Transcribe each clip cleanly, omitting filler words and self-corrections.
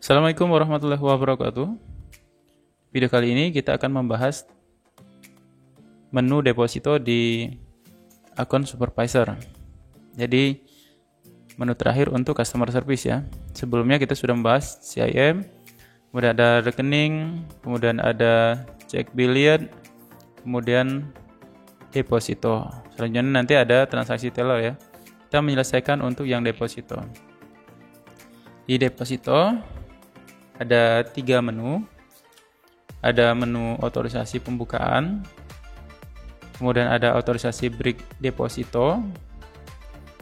Assalamualaikum warahmatullahi wabarakatuh. Video kali ini kita akan membahas menu deposito di akun supervisor. Jadi menu terakhir untuk customer service ya. Sebelumnya kita sudah membahas CIM, kemudian ada rekening, kemudian ada cek billiard, kemudian deposito. Selanjutnya nanti ada transaksi teller ya. Kita menyelesaikan untuk yang deposito. Di deposito ada 3 menu. Ada menu otorisasi pembukaan, kemudian ada otorisasi break deposito,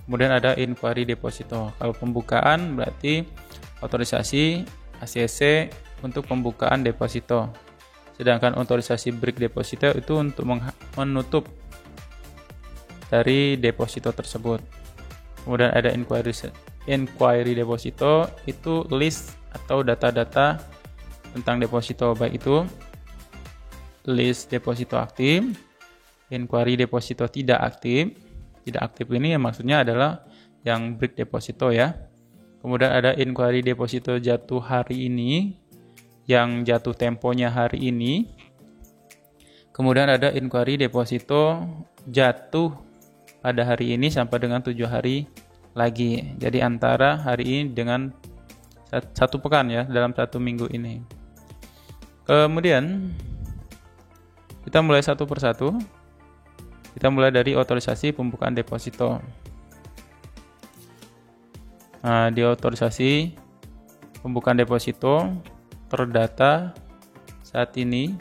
kemudian ada inquiry deposito. Kalau pembukaan berarti otorisasi ACC untuk pembukaan deposito, sedangkan otorisasi break deposito itu untuk menutup dari deposito tersebut. Kemudian ada inquiry deposito, itu list atau data-data tentang deposito, baik itu list deposito aktif, inquiry deposito tidak aktif. Tidak aktif ini maksudnya adalah yang break deposito ya. Kemudian ada inquiry deposito jatuh hari ini, yang jatuh temponya hari ini. Kemudian ada inquiry deposito jatuh pada hari ini sampai dengan 7 hari lagi. Jadi antara hari ini dengan 1 pekan ya, dalam 1 minggu ini. Kemudian kita mulai satu persatu. Kita mulai dari otorisasi pembukaan deposito. Nah, di otorisasi pembukaan deposito terdata saat ini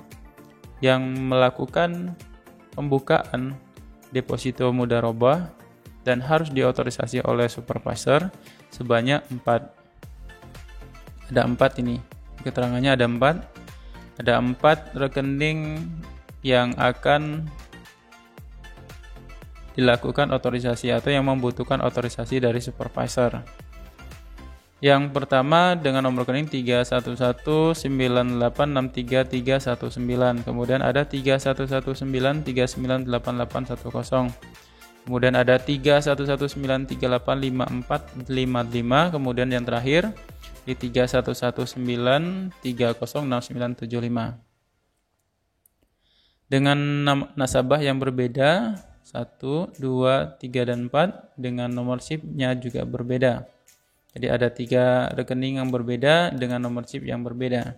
yang melakukan pembukaan deposito mudharabah dan harus diotorisasi oleh supervisor sebanyak 4. Ada 4 ini. Keterangannya ada 4. Ada 4 rekening yang akan dilakukan otorisasi atau yang membutuhkan otorisasi dari supervisor. Yang pertama dengan nomor rekening 31198633319, kemudian ada 3119398810, kemudian ada 3119385455, kemudian yang terakhir di 3119306975. Dengan nasabah yang berbeda 1, 2, 3, dan 4 dengan nomor SIP-nya juga berbeda. Jadi ada 3 rekening yang berbeda dengan nomor SIP yang berbeda.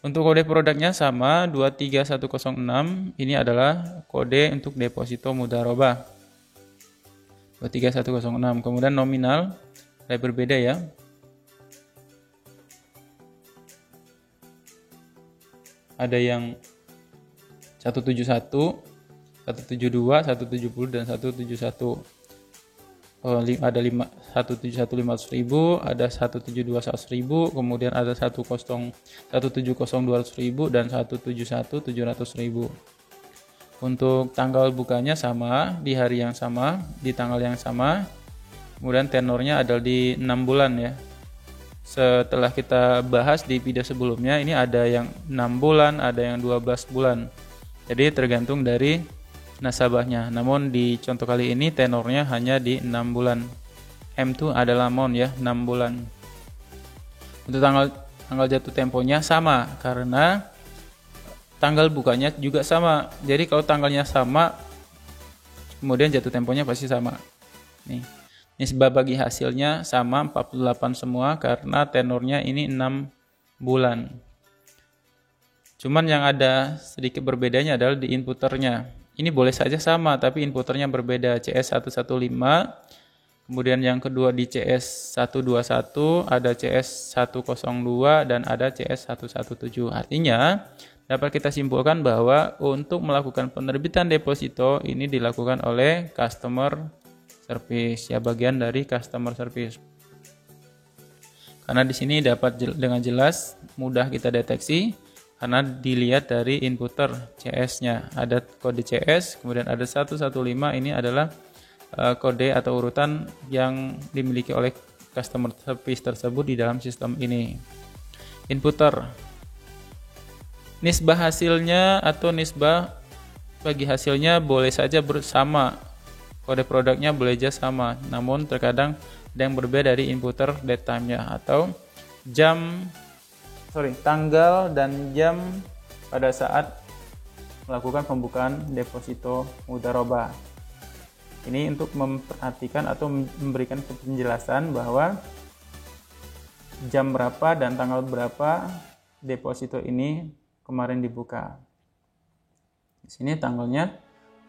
Untuk kode produknya sama 23106, ini adalah kode untuk deposito mudharabah 23106. Kemudian nominal ada berbeda ya. Ada yang 171, 172, 170 dan 171. Ada 171.500.000, ada 172.100.000, kemudian ada 170.200.000 dan 171.700.000. Untuk tanggal bukanya sama, di hari yang sama, di tanggal yang sama. Kemudian tenornya adalah di 6 bulan ya. Setelah kita bahas di video sebelumnya, ini ada yang 6 bulan, ada yang 12 bulan. Jadi tergantung dari nasabahnya. Namun di contoh kali ini tenornya hanya di 6 bulan. M2 adalah amount ya, 6 bulan. Untuk tanggal jatuh temponya sama karena tanggal bukanya juga sama. Jadi kalau tanggalnya sama, kemudian jatuh temponya pasti sama. Nih. Nisbah bagi hasilnya sama 48 semua karena tenornya ini 6 bulan. Cuman yang ada sedikit berbedanya adalah di inputernya. Ini boleh saja sama tapi inputernya berbeda. CS115, kemudian yang kedua di CS121, ada CS102 dan ada CS117. Artinya dapat kita simpulkan bahwa untuk melakukan penerbitan deposito ini dilakukan oleh customer service ya, bagian dari customer service. Karena di sini dapat dengan jelas mudah kita deteksi karena dilihat dari inputer CS-nya. Ada kode CS, kemudian ada 115, ini adalah kode atau urutan yang dimiliki oleh customer service tersebut di dalam sistem ini. Inputer. Nisbah hasilnya atau nisbah bagi hasilnya boleh saja bersama. Kode produknya boleh saja sama, namun terkadang ada yang berbeda dari inputer date time-nya atau tanggal dan jam pada saat melakukan pembukaan deposito mudharabah. Ini untuk memperhatikan atau memberikan penjelasan bahwa jam berapa dan tanggal berapa deposito ini kemarin dibuka. Di sini tanggalnya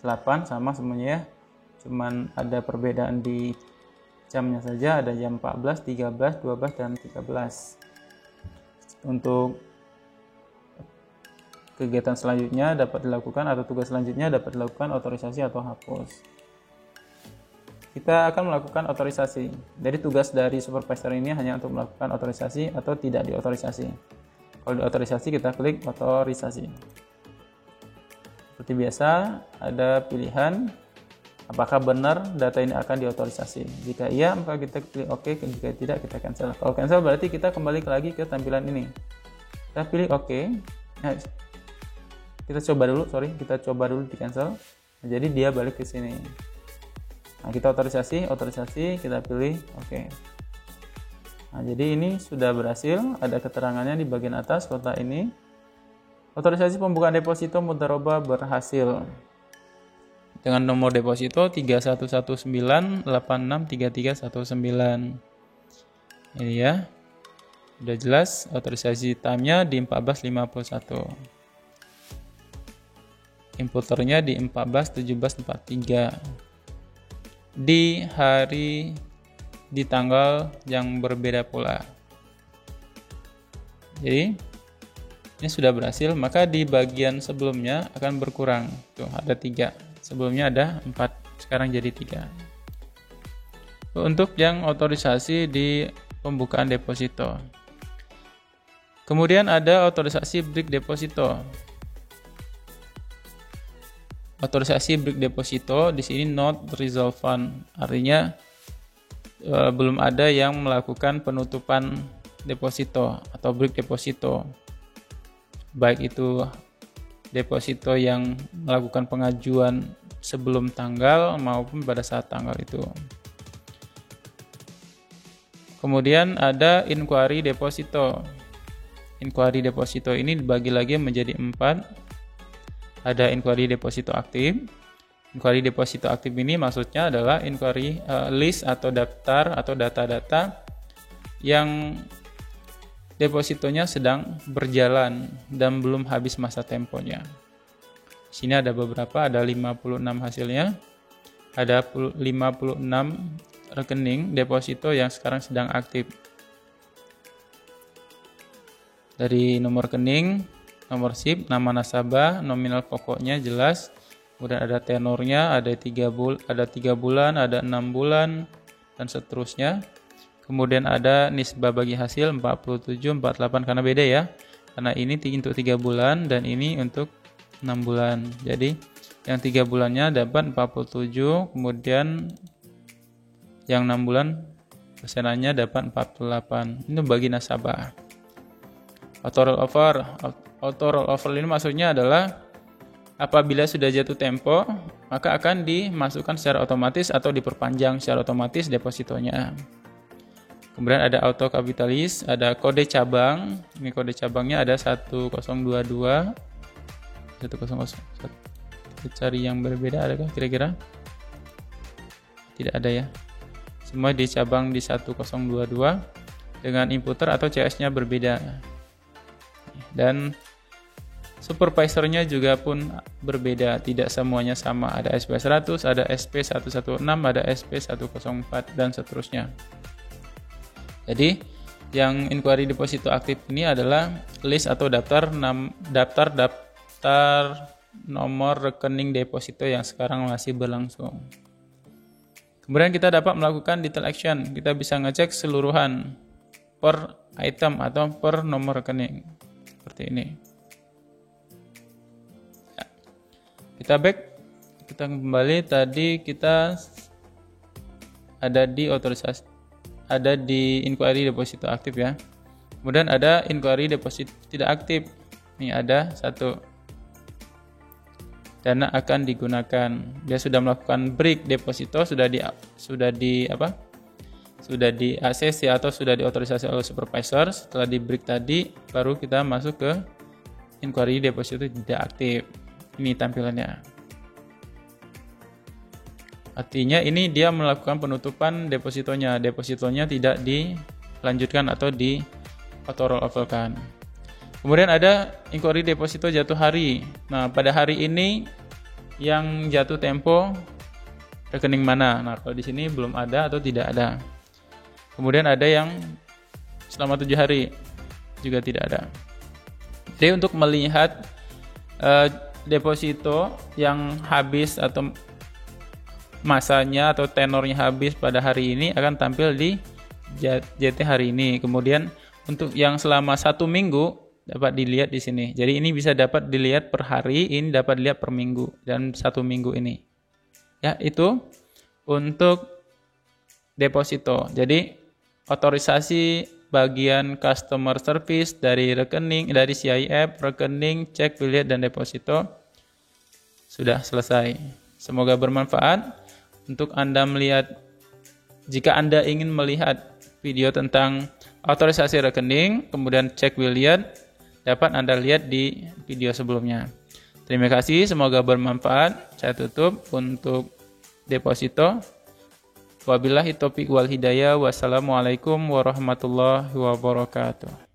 8 sama semuanya ya. Cuman ada perbedaan di jamnya saja, ada jam 14, 13, 12 dan 13. Untuk kegiatan selanjutnya dapat dilakukan atau tugas selanjutnya dapat dilakukan otorisasi atau hapus. Kita akan melakukan otorisasi. Jadi tugas dari supervisor ini hanya untuk melakukan otorisasi atau tidak diotorisasi. Kalau diotorisasi kita klik otorisasi. Seperti biasa ada pilihan apakah benar data ini akan diotorisasi. Jika iya maka kita klik OK, jika tidak kita cancel. Kalau cancel berarti kita kembali lagi ke tampilan ini. Kita pilih OK. Nah, kita coba dulu di cancel. Nah, jadi dia balik ke sini. Nah, kita otorisasi, kita pilih OK. Nah, jadi ini sudah berhasil, ada keterangannya di bagian atas kotak ini. Otorisasi pembukaan deposito mudharabah berhasil. Dengan nomor deposito 3119863319. Ini ya. Sudah jelas, otorisasi time-nya di 14.51. Inputernya di 14.17.43. Di tanggal yang berbeda pula. Jadi ini sudah berhasil, maka di bagian sebelumnya akan berkurang. Tuh, ada 3. Sebelumnya ada 4, sekarang jadi 3. Untuk yang otorisasi di pembukaan deposito. Kemudian ada otorisasi break deposito. Otorisasi break deposito di sini not resolved, artinya belum ada yang melakukan penutupan deposito atau break deposito. Baik itu deposito yang melakukan pengajuan sebelum tanggal maupun pada saat tanggal itu. Kemudian ada inquiry deposito. Inquiry deposito ini dibagi lagi menjadi 4. Ada inquiry deposito aktif. Inquiry deposito aktif ini maksudnya adalah inquiry list atau daftar atau data-data yang depositonya sedang berjalan dan belum habis masa temponya. Di sini ada beberapa, ada 56 hasilnya. Ada 56 rekening deposito yang sekarang sedang aktif. Dari nomor rekening, nomor SIP, nama nasabah, nominal pokoknya jelas. Kemudian ada tenornya, ada 3 bulan, ada 6 bulan, dan seterusnya. Kemudian ada nisbah bagi hasil 47, 48, karena beda ya. Karena ini untuk 3 bulan dan ini untuk 6 bulan. Jadi yang 3 bulannya dapat 47, kemudian yang 6 bulan persenannya dapat 48. Ini bagi nasabah. Auto rollover ini maksudnya adalah apabila sudah jatuh tempo, maka akan dimasukkan secara otomatis atau diperpanjang secara otomatis depositonya. Kemudian ada auto kapitalis, ada kode cabang. Ini kode cabangnya ada 1022. 100. Kita cari yang berbeda, adakah kira-kira? Tidak ada ya. Semua di cabang di 1022 dengan inputer atau CS-nya berbeda. Dan supervisornya juga pun berbeda, tidak semuanya sama. Ada SP100, ada SP116, ada SP104 dan seterusnya. Jadi yang inquiry deposito aktif ini adalah list atau daftar nomor rekening deposito yang sekarang masih berlangsung. Kemudian kita dapat melakukan detail action. Kita bisa ngecek keseluruhan per item atau per nomor rekening. Seperti ini. Ya. Kita kembali, tadi kita ada di otorisasi, ada di inquiry deposito aktif ya. Kemudian ada inquiry deposito tidak aktif. Ini ada 1. Dana akan digunakan. Dia sudah melakukan break deposito, sudah sudah di ACC atau sudah diotorisasi oleh supervisor. Setelah di break tadi, baru kita masuk ke inquiry deposito tidak aktif. Ini tampilannya. Artinya ini dia melakukan penutupan depositonya. Depositonya tidak dilanjutkan atau di auto rolloverkan. Kemudian ada inquiry deposito jatuh hari. Nah, pada hari ini yang jatuh tempo rekening mana? Nah, kalau di sini belum ada atau tidak ada. Kemudian ada yang selama 7 hari juga tidak ada. Jadi untuk melihat deposito yang habis atau masanya atau tenornya habis pada hari ini akan tampil di JT hari ini. Kemudian untuk yang selama 1 minggu dapat dilihat di sini. Jadi ini bisa dapat dilihat per hari, ini dapat dilihat per minggu dan 1 minggu ini. Ya, itu untuk deposito. Jadi otorisasi bagian customer service dari rekening, dari CIF, rekening, cek, biliet, dan deposito sudah selesai. Semoga bermanfaat. Untuk Anda melihat, jika Anda ingin melihat video tentang otorisasi rekening, kemudian cek biliet, dapat Anda lihat di video sebelumnya. Terima kasih, semoga bermanfaat. Saya tutup untuk deposito. Wabillahi taufiq wal hidayah. Wassalamualaikum warahmatullahi wabarakatuh.